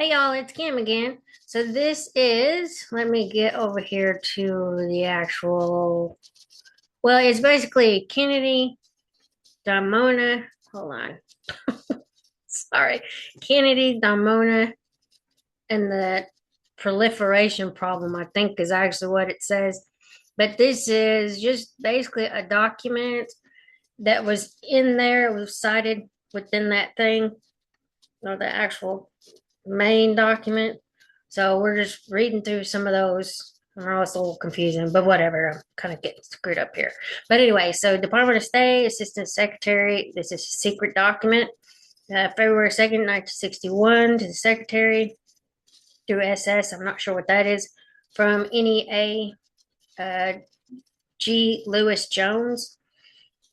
Hey y'all, it's Kim again. So this is, let me get over here to the actual, well, it's basically Kennedy, Damona, hold on, sorry, Kennedy, Damona, and the proliferation problem, I think is actually what it says. But this is just basically a document that was in there, it was cited within that thing, or the actual main document. So we're just reading through some of those. I know it's a little confusing, but whatever. I'm kind of getting screwed up here. But anyway, so Department of State, Assistant Secretary, this is a secret document. February 2nd, 1961, to the Secretary through SS. I'm not sure what that is. From NEA G. Lewis Jones.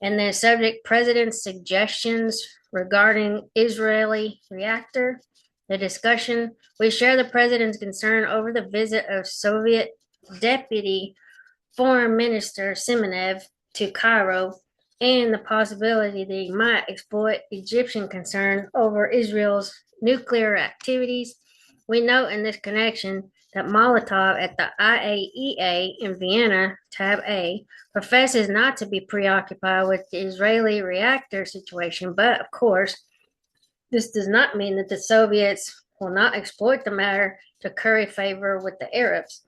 And then subject President's suggestions regarding Israeli reactor. The discussion, we share the President's concern over the visit of Soviet Deputy Foreign Minister Semenev to Cairo and the possibility that he might exploit Egyptian concern over Israel's nuclear activities. We note in this connection that Molotov at the IAEA in Vienna, Tab A, professes not to be preoccupied with the Israeli reactor situation, but of course, this does not mean that the Soviets will not exploit the matter to curry favor with the Arabs.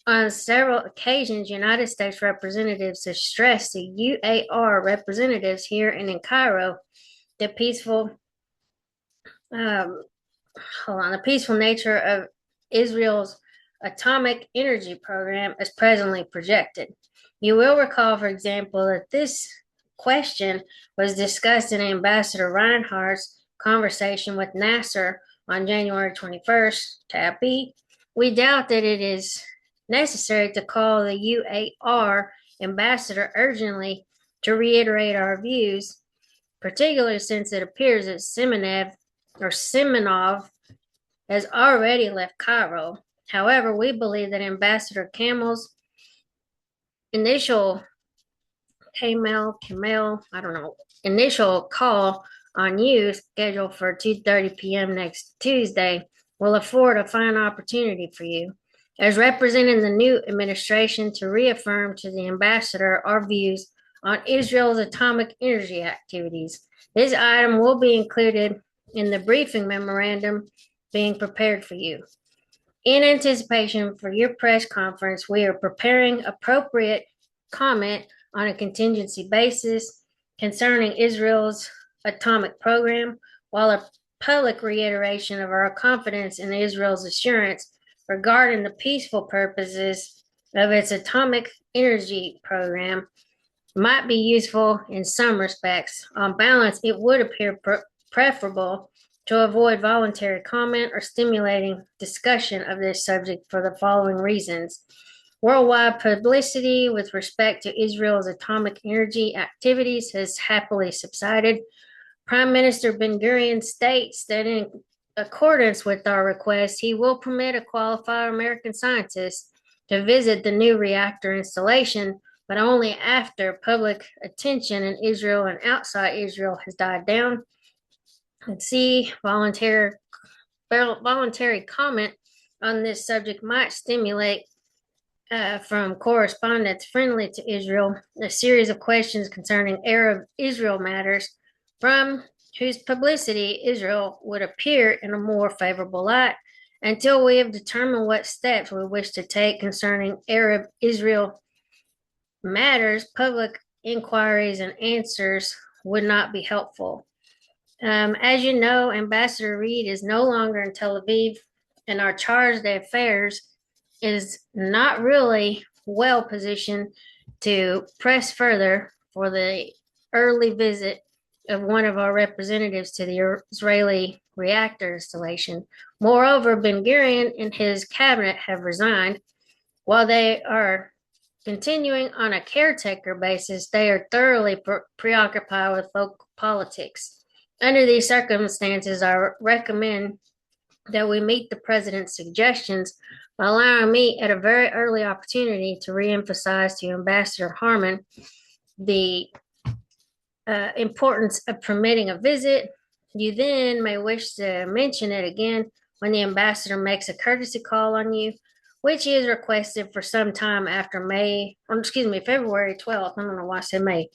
On several occasions, United States representatives have stressed to UAR representatives here and in Cairo the um, the peaceful nature of Israel's atomic energy program as presently projected. You will recall, for example, that this question was discussed in Ambassador Reinhardt's conversation with Nasser on January 21st, tab B. We doubt that it is necessary to call the UAR ambassador urgently to reiterate our views, particularly since it appears that Semenov has already left Cairo. However, we believe that Ambassador Camel's initial initial call on you scheduled for 2:30 p.m. next Tuesday will afford a fine opportunity for you as representing the new administration to reaffirm to the ambassador our views on Israel's atomic energy activities. This item will be included in the briefing memorandum being prepared for you. In anticipation for your press conference, we are preparing appropriate comment on a contingency basis concerning Israel's atomic program, while a public reiteration of our confidence in Israel's assurance regarding the peaceful purposes of its atomic energy program might be useful in some respects. On balance, it would appear preferable to avoid voluntary comment or stimulating discussion of this subject for the following reasons. Worldwide publicity with respect to Israel's atomic energy activities has happily subsided. Prime Minister Ben-Gurion states that in accordance with our request, he will permit a qualified American scientist to visit the new reactor installation, but only after public attention in Israel and outside Israel has died down. And C, voluntary comment on this subject might stimulate from correspondents friendly to Israel a series of questions concerning Arab-Israel matters from whose publicity Israel would appear in a more favorable light until we have determined what steps we wish to take concerning Arab-Israel matters. Public inquiries and answers would not be helpful. As you know, Ambassador Reed is no longer in Tel Aviv, and our charge d'affaires is not really well positioned to press further for the early visit of one of our representatives to the Israeli reactor installation. Moreover, Ben-Gurion and his cabinet have resigned. While they are continuing on a caretaker basis, they are thoroughly preoccupied with local politics. Under these circumstances, I recommend that we meet the president's suggestions by allowing me at a very early opportunity to reemphasize to Ambassador Harman the importance of permitting a visit. You then may wish to mention it again when the ambassador makes a courtesy call on you, which is requested for some time after February 12th. I don't know why I said May.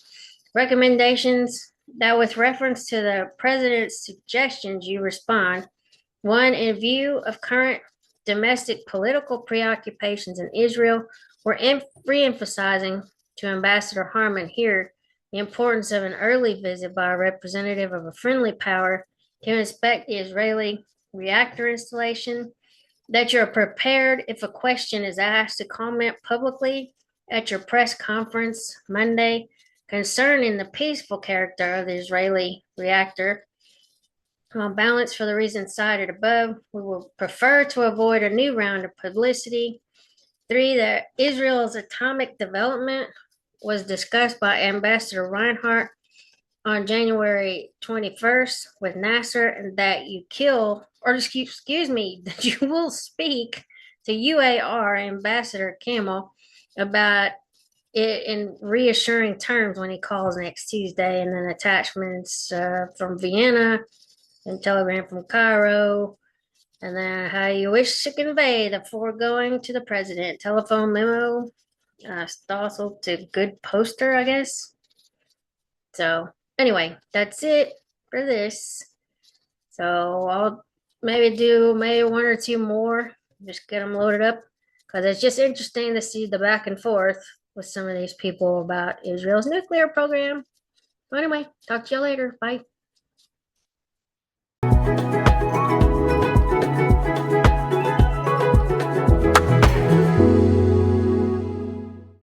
Recommendations that, with reference to the president's suggestions, you respond. One, in view of current domestic political preoccupations in Israel, we're re-emphasizing to Ambassador Harman here the importance of an early visit by a representative of a friendly power to inspect the Israeli reactor installation, that you're prepared if a question is asked to comment publicly at your press conference Monday concerning the peaceful character of the Israeli reactor. On balance, for the reasons cited above, we will prefer to avoid a new round of publicity. Three, that Israel's atomic development was discussed by Ambassador Reinhardt on January 21st with Nasser, and that that you will speak to UAR Ambassador Camel about it in reassuring terms when he calls next Tuesday, and then attachments from Vienna and telegram from Cairo, and then how you wish to convey the foregoing to the president. Telephone memo, also to good poster, I guess. So anyway, that's it for this. So I'll maybe one or two more, just get them loaded up, because it's just interesting to see the back and forth with some of these people about Israel's nuclear program. Anyway, talk to you later. Bye.